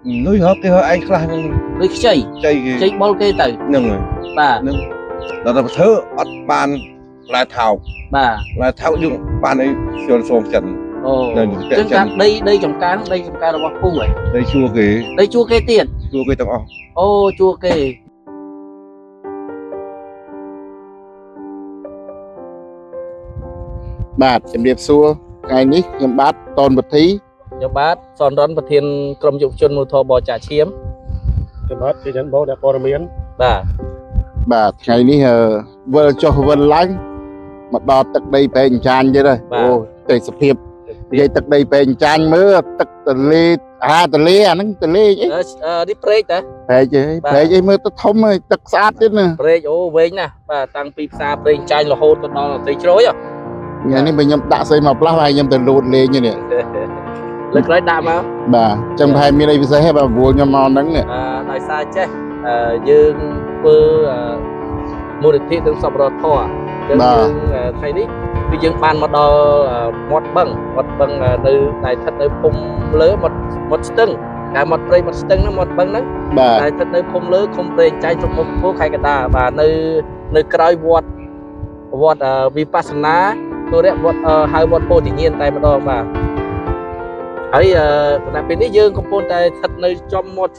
nuôi hấp cái anh khai nuôi chơi bol cái từ nâng rồi bà nâng là thơ bắt bàn là thảo dùng bàn ấy xôn xôn chân chúng ta đây trồng cá là bọc cung rồi đây chua cái tiền chua cái tao ô chua cáiបាទជំរាបសួរថ្ងៃនេះខ្ញុំបាទតនវធីខ្ញុំបាទសនរនប្រធានក្រុមយុវជនមូលធម៌បចាឈាមខ្ញុំបាទជាជនបោអ្នកព័ត៌មានបាទថ្ងៃនេះវិលចុះវិលឡើងមកដល់ទឹកដីប្រេងចាញ់ទៀតហើយអូទេសភាពនិយាយទឹកដីប្រេងចាញ់មើលទឹកទន្លេទន្លេអាហ្នឹងទន្លេអីនេះព្រែកតាព្រែកអីមើលទៅធំហើយទឹកស្អាតទៀតណាព្រែកអូវែងណាបាទតាំងពីផ្សារប្រេងចាញ់រហូតទៅដល់អតីជ្រោយថ្ងៃនេះខ្ញុំដាក់ស្អីមកផ្លាស់ហើយខ្ញុំទៅលូតលេងនេះលើកក្រោយដាក់មកបាទចឹងប្រហែលមានអីពិសេសទេបាទព្រោះខ្ញុំមកហ្នឹងដោយសារចេះយើងធ្វើមូលនិធិទាំងសប្បុរសធម៌ចឹងយើងថ្ងៃនេះគឺយើងបានមកដល់មាត់បឹងនៅតែស្ថិតនៅភូមិលើមាត់ស្ទឹងតែមាត់ព្រៃមាត់ស្ទឹងហ្នឹងមាត់បឹងហ្នឹងតែស្ថិតនៅភូមិលើឃុំព្រែងចាញ់ស្រុកមុខពោខេត្តកណ្ដាលបាទនៅក្រោយវត្តវិបស្សនាទូរៈវត្តហៅវត្តពោធិញ្ញាណតែម្ដងបាទហើយគណៈពេលនេះយើងកំពុងតែស្ថិតនៅចំមាត់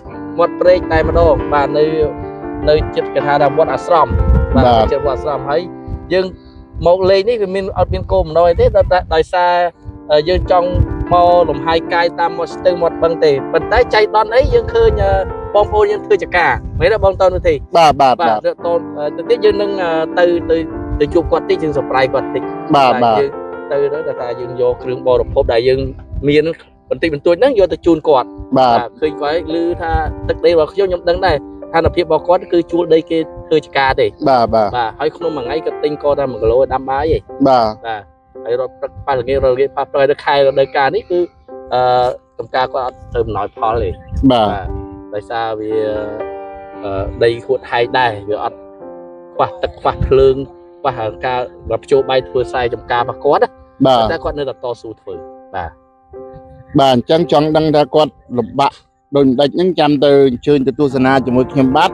ព្រែកតែម្ដងបាទនៅចិត្តគេថាវត្តអាស្រមបាទចិត្តវត្តអាស្រមហើយយើងមកលេងនេះវាមានអត់មានគោលបំណងអីទេដោយសារយើងចង់មកលំហែកាយតាមមាត់ស្ទឹងមាត់បឹងទេប៉ុន្តែចៃដន្យអីយើងឃើញបងប្អូនយើងធ្វើចការមែនទេបងតនទេបាទទៅទៀតយើងនឹងទៅជួបគាត់តិចយើងសប្រៃគាត់តិចបាទយើងទៅថាយើងយកគ្រឿងបរិភោគដែលយើងមានបន្តិចបន្តួចហ្នឹងយកទៅជូនគាត់បាទឃើញគាត់ឮថាទឹកដីរបស់ខ្ញុំដឹងដែរស្ថានភាពរបស់គាត់គឺជួលដីគេធ្វើចការទេបាទហើយក្នុងមួយថ្ងៃគាត់ទិញក៏តែ1គីឡូដាំបាយឯងបាទហើយរត់ព្រឹកប៉ះល្ងាចប៉ះព្រឹកទៅខែរដូវកាលនេះគឺចំការគាត់អត់ទៅអំណោយផលទេបាទដោយសារវាដីខួតហែកដែរវាអត់ខ្វះទឹកខ្វះភ្លើងខ្វះការបញ្ចូលបាយធ្វើខ្សែចំការរបស់គាត់តែគាត់នៅតែតស៊ូធ្វើបាទអញ្ចឹងចង់ដឹងថាគាត់លំបាកដូចម្ដេចហ្នឹងចាំទៅអញ្ជើញទៅទស្សនាជាមួយខ្ញុំបាទ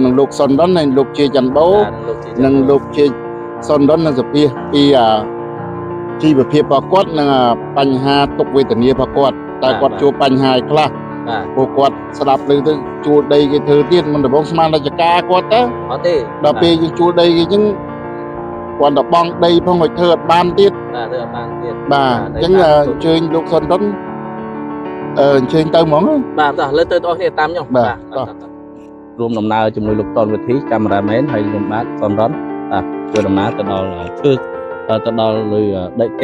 នឹងលោកសុនដុននិងលោកជាច័ន្ទបូនិងលោកជាសុនដុននិងសភាពីជីវភាពរបស់គាត់និងបញ្ហាទុក្ខវេទនារបស់គាត់តែគាត់ជួបបញ្ហាខ្លះព្រោះគាត់ស្ដាប់ឮទៅជួលដីគេធ្វើទៀតមិនដំបងស្មានតែចការគាត់ទៅអត់ទេដល់ពេលយើងជួលដីគេអញ្ចឹងគាត់ទៅបងដីផងឲ្យធ្វើអត់បានទៀតធ្វើអត់បានទៀតបាទអញ្ចឹងអញ្ជើញលោកសុនដុនអញ្ជើញទៅហ្មងបាទតោះលើទៅបងប្អូនតាមខ្ញុំបាទរួមដំណើរជាមួយលោកតនវិធីកាមេរ៉ាមែនហើយខ្ញុំបាទសុនរនធ្វើដំណើរទៅដល់ធ្វើទៅដល់លើដីផ្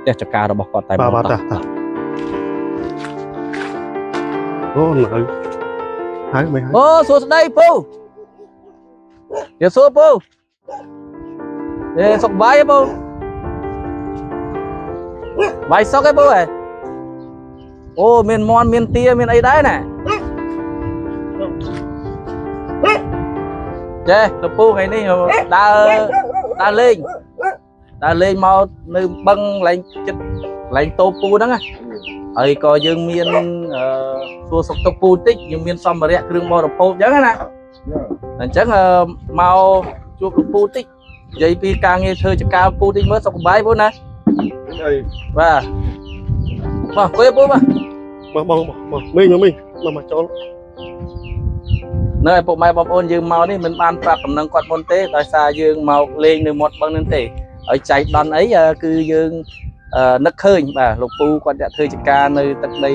ទះចការរបស់គាត់តែបាទអូនៅហើយមិនអូសួស្ដីពូសួរពូសុខបាយទេពូបាយសុខទេពូអូមានមន់មានទាមានអីដែរណាចេះលោកពូថ្ងៃនេះដើរលេងមកនៅបឹងឡើងតូពូហ្នឹងហើយក៏យើងមានសួរសុខទុក្ខពូតិចយើងមានសម្ភារៈគ្រឿងបរិភោគអញ្ចឹងណាអញ្ចឹងមកជួបលោកពូតិចនិយាយពីការងារធ្វើចការពូតិចមើលសុខបាយពូណាបាទគួយពូបាទបងមីងមកចូលនៅឪពុកម៉ែបងប្អូនយើងមកនេះមិនបានប្រាប់ដំណឹងគាត់មុនទេដោយសារយើងមកលេងនៅមាត់បឹងហ្នឹងទេហើយចៃដន្យអីគឺយើងនឹកឃើញបាទលោកពូគាត់យកធ្វើចការនៅទឹកដី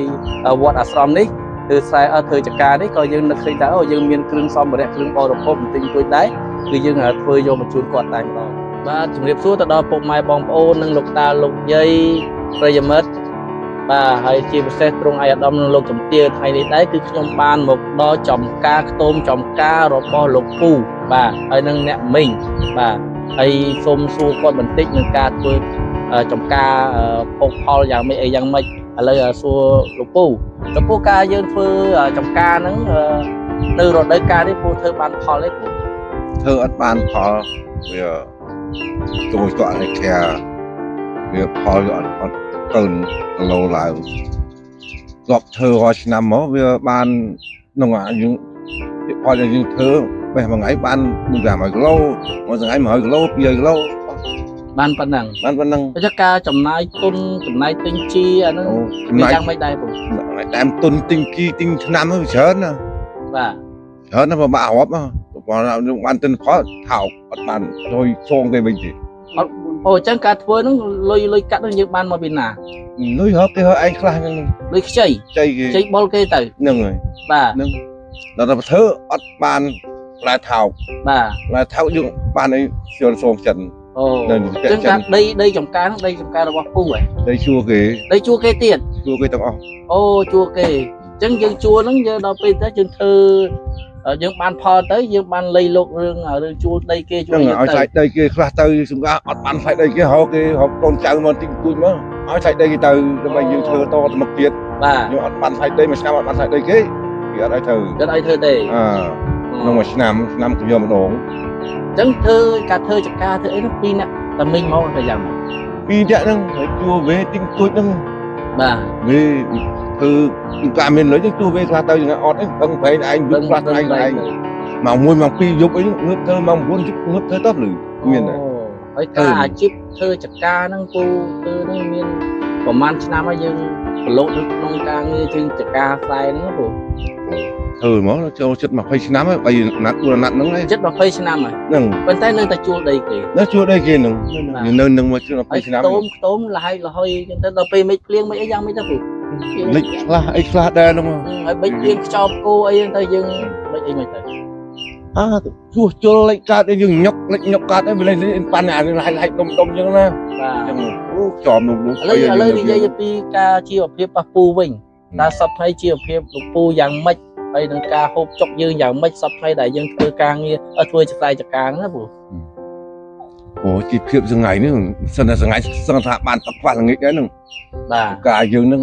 វត្តអាស្រមនេះគឺធ្វើចការនេះក៏យើងនឹកឃើញថាអូយើងមានគ្រឿងសម្ភារៈគ្រឿងបរិភោគបន្តិចបន្តួចដែរគឺយើងធ្វើយកមកជូនគាត់តែម្ដងបាទជំរាបសួរទៅដល់ពុកម៉ែបងប្អូននិងលោកតាលោកយាយប្រិយមិត្តបាទហើយជាពិសេសត្រង់អាយដាមនិងលោកជំទាវថ្ងៃនេះដែរគឺខ្ញុំបានមកដល់ចំការខ្ទមចំការរបស់លោកពូបាទហើយនឹងអ្នកមីងបាទហើយសូមសួរគាត់បន្តិចនឹងការធ្វើចំការភោគផលយ៉ាងម៉េចអីយ៉ាងម៉េចឥឡូវសួរលោកពូការយើងធ្វើចំការហ្នឹងនៅរដូវកាលនេះពូធ្វើបានផលទេពូធ្វើអត់បានផលវាចូលតក់ឲ្យខាវាផលអត់ទៅគីឡូឡើង กอบเธอหอชนำหมอเวลาบ้านน้องยังพอจะยังเธอไปทำไงบ้านมึงจะมาเล่ามาสังไงมาเล่าเปียเล่า ban phần năng บ้านวันนั่ง chắc ca chầm nai tun chầm nai tinh chi anh nó นาย đang mấy đây cũng แต่ตุนติงกีติงน้ำให้เชิญนะ và เชิญนะพอมาหอบนะพอเราบ้านตึนเพราะเท้าบ้านโดยทรงได้ไปจี ôi chắc ca thua nó lôi cắt nó như ban mà bên nào นุ้ยฮอบที่เขาไอ้คลานึง lôi chơi ใจกี chơi ball cây tử นึงเลย và นึงเราจะเธออัดบ้านลายเท้า và ลายเท้ายุ่งบ้านไอ้เชียวทรงจัน ồ chắc ca đây trồng cá là bao phu vậy ได้ชัวร์กี่ đây chua cây tiền ชัวร์กี่ต้องเอา ô chua cây chẳng dừng chua nó giờ đâu bây tới chừng thơ ở những ban phò tới những ban lây lục rừng ở rừng chua đây kia chua นั่งเอาใส่ได้กี่คลาเตอร์สุงกาอัดบ้านใส่ได้กี่เขากี่เขาตอนเช้ามันติ้งคุยมั้งเอาใส่ได้กี่เตอร์ทำไมยืนเธอโตมาเกียด và ยังอัดบ้านใส่ได้มาชนะอัดบ้านใส่ได้กี่เกียดไอ้เธอ cái đây thơ đây น้องมาชนะน้ำขยมโหน chẳng thơ cả thơ chắc ca thơ ấy nó pin ạ tầm mình mau phải làm ปีเดียวนึงชัวร์เวติ้งคุยนึง và เวคือการเมืองเลยจังชัวร์เวคลาเตอร์อย่างนั้นอัดไอ้ตั้งไปไอ้ยุบคลาไอ้ไอ้mà mùi mà pi dục ấy ngớp thơ mà muốn giúp ngớp thơ tốt lử miền này ấy ca chip thơ chắc ca năng cô thơ năng miền của man nam ấy dương lộ được nông ca nghe chương chắc ca sai nữa bro thơ mà nó cho chất mà phơi nắm ấy bây giờ nát vừa nát nắng đấy chất mà phơi nam rồi nâng bên tay nơi ta chua đầy kì nó chua đây kia nâng nơi nâng mà chưa là phơi nắm tôm là hay là hơi người ta phơi mấy liêng mấy giang mấy ta bro lịch là ấy là đây đúng không mấy liêng cho cô ấy người ta dương mấy ấy mấy ta chua chua lấy cá để dừng nhóc cá đấy lên pan nhà hay đông như thế này chẳng chòm đúng lấy đi dây pi ca chia ở phía papu vinh ta sắp hay chia ở phía papu giang mấy đây là ca hộp chọc dương giang mấy sắp hay đại dương thưa ca nghe ở thưa chặt tay chặt cá nữa bro ồ chỉ phiệp dừng ngày nữa sân là dừng ngày sân thả bàn tập qua là nghĩ đấy nè và cả dương nữa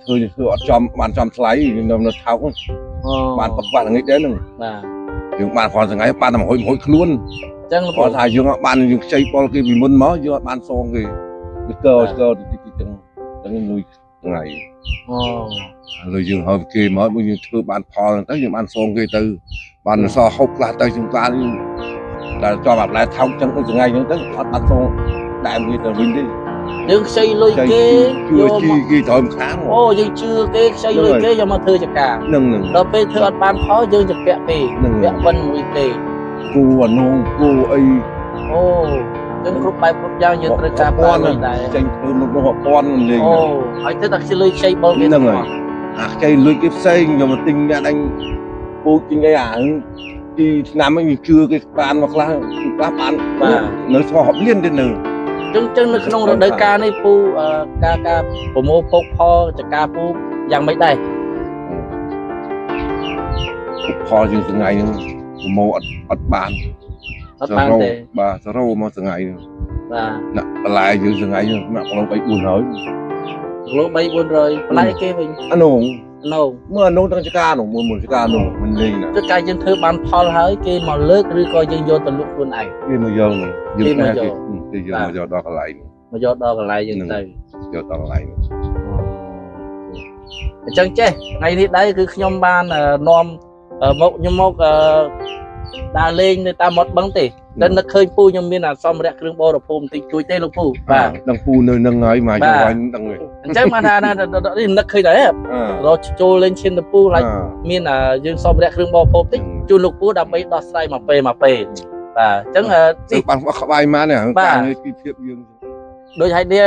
thưa chòm bàn chòm sấy nó tháo bàn tập qua là nghĩ đấy nè và dương bàn còn dừng ngày bàn làm hội luôn chẳng còn thà dương bàn dương xây bol kia vì muốn mới dương bàn xong thì cơ chẳng nuôi ngày rồi dương hợp kia mới bao nhiêu thưa bàn phò tới dương bàn xong kia từ bàn so hốc là tới chúng ta là cho bạn lại thao chẳng có dừng ngày tới bàn xong đại như từ mình đi dương xây lôi kê chưa chi thôi một tháng ô dương chưa kê xây lôi kê cho mà thưa chặt cá nâng đó về thưa bàn phó dương chặt kẹ về kẹ vân mùi kê cô và nô cô ấy ô dương group bài group giao như tôi cả con này tranh thơm nó họ con liền ô hỏi thế đặc xây lôi xây bao cái nâng rồi xây lôi cái xây nhưng mà tinh ra anh cô tinh cái thì làm anh chưa cái bàn hoặc là các bạn nó cho họ liên đến nữa chân nó không được đời ca này pu ca của mô phô pho chả ca pu giang mấy đây pho như từng ngày của mô ớt bàn bà sao rau mà từng ngày lại như từng ngày mà còn bay buồn nói lúc bay buồn rồi lại kê mình anh ổn nô mưa nô trong ca nổ mưa một ca nổ mình lên nè tất cả dân thơ ban pho hơi kê mà lướt đi coi dân vô từ lúc luôn này khi mà giờ dừng ra thì giờ đó lại mà do đó lại dân từ giờ đó lại chẳng chứ ngày đi đấy cứ nhom ban nom một nhom một đà lên người ta một băng tỉ nên nó khơi pu nhom miền là xong rồi kêu bò đập phum thì chui tê lục pu và đang pu nơi nâng ấy mà cho anh đang người chắc mà là nó khơi đấy rồi chui lên trên đập pu lại miền là dương xong rồi kêu bò phum tích chui lục pu đập mấy đọt say mà pê và chẳng là bằng các bài má này càng cái phiệp dương đôi hai đứa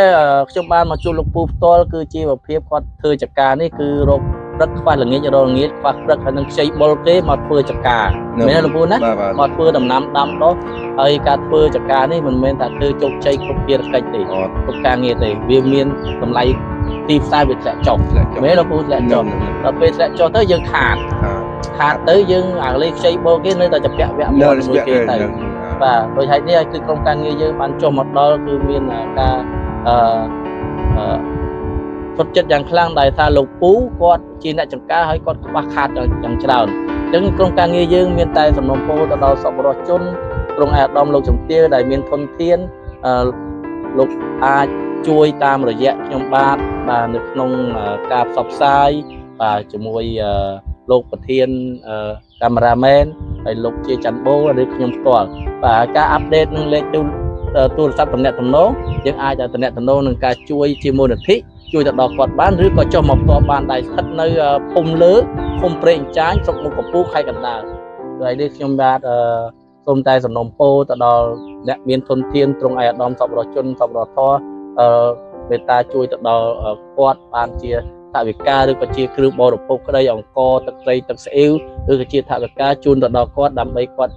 trong ban mà chui lục pu to cứ chia vào phiệp con thưa chặt cá này cứ rộp rất khoai là nghĩa cho rồi nghĩa khoai rất khả năng xây bol kế mà phơi chặt cá mấy là buồn á mà phơi đầm năm đó ai cá phơi chặt cá này mình ta thưa chục xây không kia cách để chục cá nghe để viêm miên tầm lại tìm sai việc sẽ chọc mấy là buồn sẽ chọc là về sẽ cho tới dương hạt tới dương lên xây bol kế nơi ta chụp vẽ một người kia này và đôi hai đứa cứ không càng nghe dương bán cho một đó cứ miên là cá vật chấtอย่างคลั่งได้ถ้าลูกปูก็จีนได้จังก้าให้ก็ว่าขาดอย่างเฉลิมจึงโครงการเงี้ยยืงเมียนไตสำนวนโพตเราสอบรอจนตรงแอดดอมลูกจงเตี้ยได้เมียนทนเทียนลูกอาช่วยตามระยะยมบาดบานึกนงกาบสอบทราย បាទជាមួយលោកប្រធានកាមេរ៉ាមែនហើយលោកជាច័ន្ទបូឬខ្ញុំផ្ទាល់បាទការអាប់ដេតនឹងលេខទូរស័ព្ទតំណែងតំណងយើងអាចតំណែងតំណងនឹងការជួយជាមូលនិធិជួយទៅដល់គាត់បានឬក៏ចុះមកផ្ទាល់បានដែលស្ថិតនៅភូមិលើភូមិព្រែកអញ្ចាញស្រុកមុខកំពូលខេត្តកណ្ដាលហើយនេះខ្ញុំបាទសូមតែសំណូមពរទៅដល់អ្នកមានធនធានត្រង់ឯអាដាមសពរជនសពរធរមេត្តាជួយទៅដល់គាត់បានជាថវិកាឬក៏ជាគ្រឿងបរិភោគក្តីអង្គទឹកត្រីទឹកស្អ៊ីវឬក៏ជាថវិកាជូនទៅដល់គាត់ដើម្បីគាត់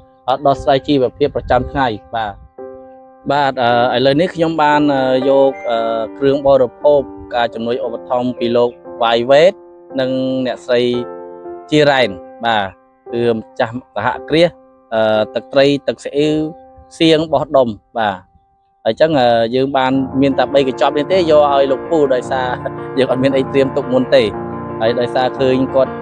ដោះស្រាយជីវភាពប្រចាំថ្ងៃបាទឥឡូវនេះខ្ញុំបានយកគ្រឿងបរិភោគការជំនួយឧបត្ថម្ភពីលោកវាយវេតនិងអ្នកស្រីជារ៉ែនបាទគឺម្ចាស់សហគ្រាសទឹកត្រីទឹកស្អ៊ីវសៀងបោះដុំបាទអញ្ចឹងយើងបានមានតែ3កញ្ចប់នេះទេយកឲ្យលោកពូដោយសារយើងអត់មានអីត្រៀមទុកមុនទេហើយដោយសារឃើញគាត់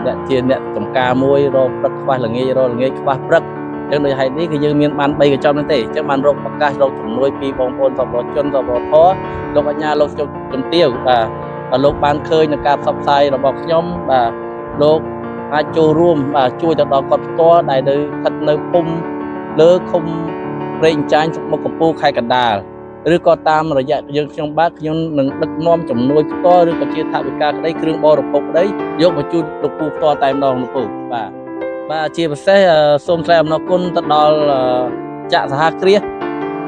អ្នកជាអ្នកចំការមួយរកព្រឹកខ្វះល្ងាចខ្វះព្រឹកអញ្ចឹងដោយហេតុនេះគឺយើងមានបាន3កញ្ចប់នេះទេអញ្ចឹងបានរកឱកាសរកជំនួយពីបងប្អូនសប្បុរសជនសប្បុរសធម៌លោកអញ្ញាលោកជំទាវបាទលោកបានឃើញនឹងការផ្សព្វផ្សាយរបស់ខ្ញុំបាទលោកអាចចូលរួមបាទជួយទៅដល់គាត់ផ្ទាល់ដែលនៅស្ថិតនៅភូមិលើឃុំព្រែកអញ្ចាញស្រុកមុខកំពូលខេត្តកណ្ដាលឬក៏តាមរយៈយើងខ្ញុំនឹងដឹកនាំជំនួយផ្ទាល់ឬក៏ជាថវិកាក្តីគ្រឿងបរិភោគក្តីយកមកជូនលោកពូផ្ទាល់តែម្ដងលោកពូបាទជាពិសេសសូមថ្លែងអំណរគុណទៅដល់ចាក់សហគ្រាស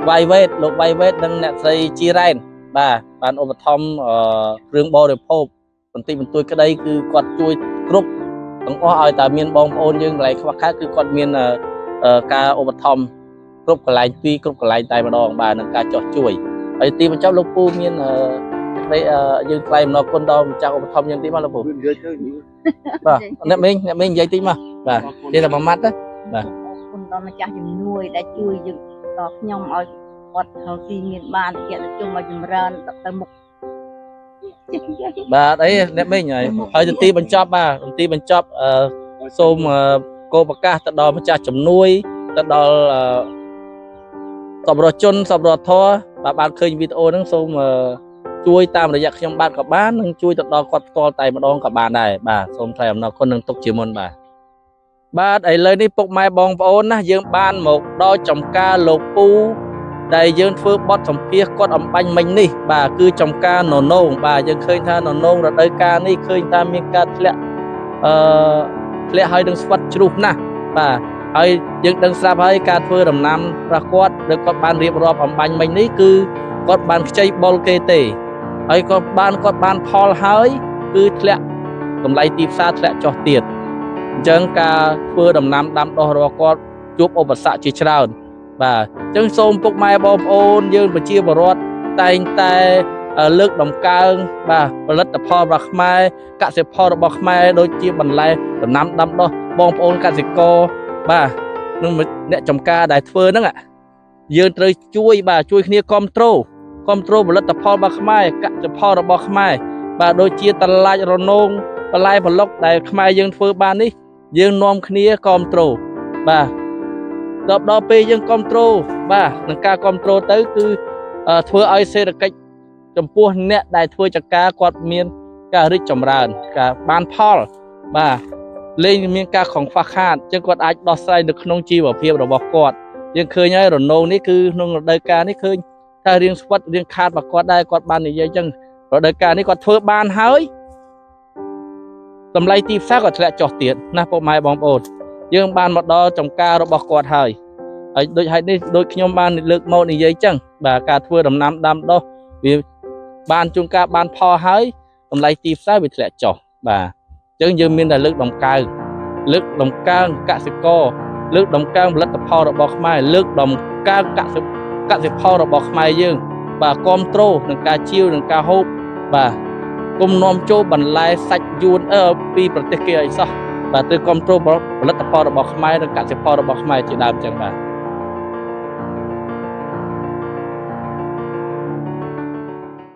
វាយវេតលោកវាយវេតនិងអ្នកស្រីជីរ៉ែនបាទបានឧបត្ថម្ភគ្រឿងបរិភោគបន្តិចបន្តួចក្តីគឺគាត់ជួយគ្រប់ទាំងអស់ឲ្យតែមានបងប្អូនយើងកន្លែងខ្វះខាតគឺគាត់មានការឧបត្ថម្ភគ្រប់កន្លែងគ្រប់កន្លែងតែម្ដងបាទនឹងការចោះជួយហើយទីបញ្ចប់លោកពូមានយើងថ្លែងអំណរគុណដល់ម្ចាស់ឧបត្ថម្ភយើងទីមកលោកពូបាទអ្នកមេងនិយាយតិចមកបាទនិយាយតែមួយម៉ាត់ទៅបាទអរគុណដល់ម្ចាស់ជំនួយដែលជួយយើងដល់ខ្ញុំឲ្យគាត់ហើយទីមានបានតិចជុំឲ្យចម្រើនទៅមុខបាទអីអ្នកមេងហើយទៅទីបញ្ចប់បាទទីបញ្ចប់សូមគោលប្រកាសទៅដល់ម្ចាស់ជំនួយទៅដល់សប្បុរសជនសប្បុរសធម៌បានឃើញវីដេអូហ្នឹងសូមជួយតាមរយៈខ្ញុំបាទក៏បាននិងជួយទៅដល់គាត់ផ្ទាល់តែម្ដងក៏បានដែរបាទសូមថ្លែងអំណរគុណនឹងទុកជាមុនបាទឥឡូវនេះពុកម៉ែបងប្អូនណាយើងបានមកដល់ចំការលោកពូដែលយើងធ្វើបទសម្ភាសគាត់អំបញ្ញមិញនេះបាទគឺចំការននងបាទយើងឃើញថាននងរដូវកាលនេះឃើញថាមានការធ្លាក់ហើយនឹងស្វិតជ្រុះណាស់បាទហើយយើងដឹងស្រាប់ហើយការធ្វើដំណាំរបស់គាត់ដែលគាត់បានរៀបរាប់អំបញ្ញមិញនេះគឺគាត់បានខ្ចីបុលគេទេហើយគាត់បានផលហើយគឺធ្លាក់តម្លៃទីផ្សារធ្លាក់ចុះទៀតអញ្ចឹងការធ្វើដំណាំដាំដុះរបស់គាត់ជួបឧបសគ្គជាច្រើនបាទអញ្ចឹងសូមពុកម៉ែបងប្អូនយើងប្រជាពលរដ្ឋតែងតែលើកដំកើងបាទផលិតផលរបស់ខ្មែរកសិផលរបស់ខ្មែរដូចជាបន្លែដំណាំដាំដុះបងប្អូនកសិករបាទនឹងអ្នកចំការដែលធ្វើហ្នឹងយើងត្រូវជួយគ្នាគ្រប់គ្រងផលិតផលរបស់ខ្មែរកសិផលរបស់ខ្មែរបាទដូចជាតឡាច់រនងបន្លែប្លុកដែលខ្មែរយើងធ្វើបាននេះយើងនាំគ្នាគ្រប់គ្រងបាទដល់ពេលយើងគ្រប់គ្រងបាទនឹងការគ្រប់គ្រងទៅគឺធ្វើឲ្យសេដ្ឋកិច្ចចំពោះអ្នកដែលធ្វើចការគាត់មានការរីកចម្រើនការបានផលបាទលេងមានការខំខ្វះខាតអញ្ចឹងគាត់អាចដោះស្រាយនៅក្នុងជីវភាពរបស់គាត់យើងឃើញហើយរនោងនេះគឺក្នុងរដូវកាលនេះឃើញថារៀងស្វិតរៀងខាតរបស់គាត់ដែរគាត់បាននិយាយអញ្ចឹងរដូវកាលនេះគាត់ធ្វើបានហើយតម្លៃទីផ្សារក៏ធ្លាក់ចុះទៀតណាពុកម៉ែបងប្អូនយើងបានមកដល់ចំការរបស់គាត់ហើយដូចហេតុនេះដូចខ្ញុំបានលើកមកនិយាយអញ្ចឹងបាទការធ្វើដំណាំដាំដុះវាបានជួនកាលបានផលហើយតម្លៃទីផ្សារវាធ្លាក់ចុះបាទអញ្ចឹងយើងមានតែលើកដំកើងកសិករលើកដំកើងផលិតផលរបស់ខ្មែរលើកដំកើងកសិផលរបស់ខ្មែរយើងបាទគ្រប់គ្រងនឹងការជាវនឹងការហូបបាទគុំនាំចូលបន្លែសាច់យួនពីប្រទេសគេឲ្យសោះបាទទៅគ្រប់គ្រងផលិតផលរបស់ខ្មែរនិងកសិផលរបស់ខ្មែរជាដើមអញ្ចឹងបាទ